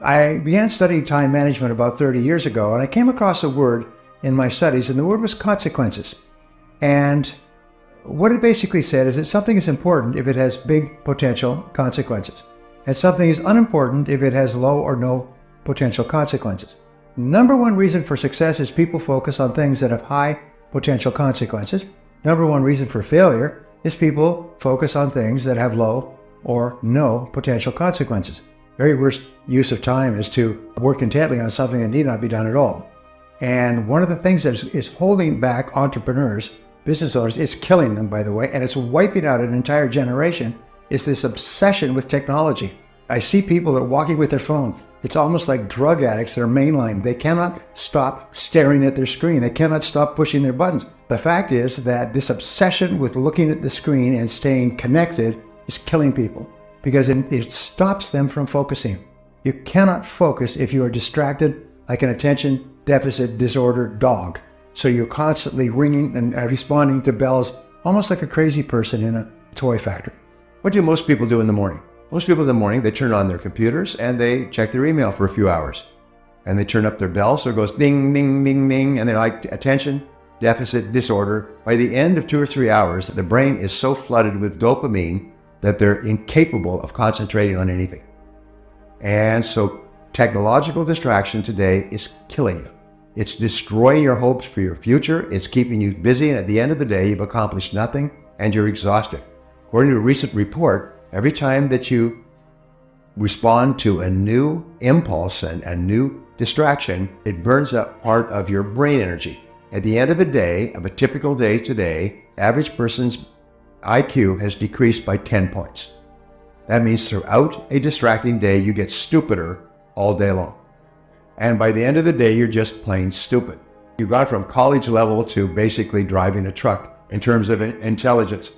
I began studying time management about 30 years ago, and I came across a word in my studies, and the word was consequences. And what it basically said is that something is important if it has big potential consequences, and something is unimportant if it has low or no potential consequences. Number one reason for success is people focus on things that have high potential consequences. Number one reason for failure is people focus on things that have low or no potential consequences. Very worst use of time is to work intently on something that need not be done at all. And one of the things that is holding back entrepreneurs, business owners, it's killing them, by the way, and it's wiping out an entire generation, is this obsession with technology. I see people that are walking with their phone. It's almost like drug addicts that are mainline. They cannot stop staring at their screen. They cannot stop pushing their buttons. The fact is that this obsession with looking at the screen and staying connected is killing people, because it stops them from focusing. You cannot focus if you are distracted like an attention deficit disorder dog. So you're constantly ringing and responding to bells, almost like a crazy person in a toy factory. What do most people do in the morning? Most people in the morning, they turn on their computers and they check their email for a few hours. And they turn up their bell, so it goes ding, ding, ding, ding, and they're like attention deficit disorder. By the end of 2 or 3 hours, the brain is so flooded with dopamine that they're incapable of concentrating on anything. And so technological distraction today is killing you. It's destroying your hopes for your future. It's keeping you busy, and at the end of the day, you've accomplished nothing and you're exhausted. According to a recent report, every time that you respond to a new impulse and a new distraction, it burns up part of your brain energy. At the end of a day, of a typical day today, average person's IQ has decreased by 10 points. That means throughout a distracting day, you get stupider all day long. And by the end of the day, you're just plain stupid. You've gone from college level to basically driving a truck in terms of intelligence.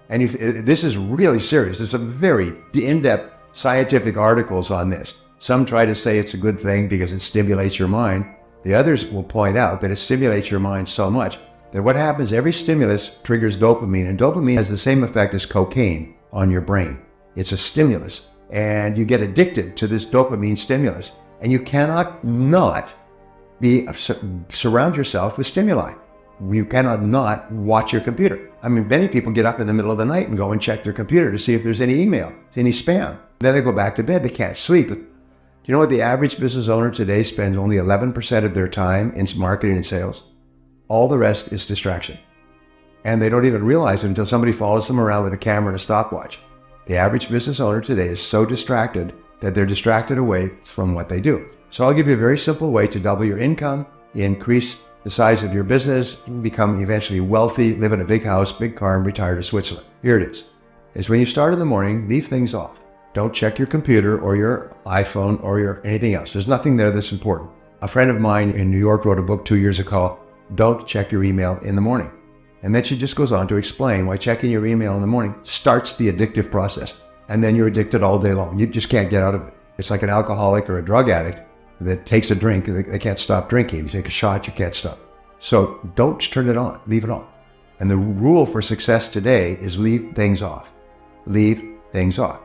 And this is really serious. There's some very in-depth scientific articles on this. Some try to say it's a good thing because it stimulates your mind. The others will point out that it stimulates your mind so much that what happens, every stimulus triggers dopamine, and dopamine has the same effect as cocaine on your brain. It's a stimulus, and you get addicted to this dopamine stimulus, and you cannot not surround yourself with stimuli. You cannot not watch your computer. I mean, many people get up in the middle of the night and go and check their computer to see if there's any email, any spam. Then they go back to bed, they can't sleep. Do you know what the average business owner today spends only 11% of their time in marketing and sales? All the rest is distraction. And they don't even realize it until somebody follows them around with a camera and a stopwatch. The average business owner today is so distracted that they're distracted away from what they do. So I'll give you a very simple way to double your income, increase the size of your business, become eventually wealthy, live in a big house, big car, and retire to Switzerland. Here it is. It's when you start in the morning, leave things off. Don't check your computer or your iPhone or your anything else. There's nothing there that's important. A friend of mine in New York wrote a book 2 years ago, Don't Check Your Email in the Morning. And then she just goes on to explain why checking your email in the morning starts the addictive process. And then you're addicted all day long. You just can't get out of it. It's like an alcoholic or a drug addict that takes a drink and they can't stop drinking. You take a shot, you can't stop. So don't turn it on, leave it on. And the rule for success today is leave things off. Leave things off.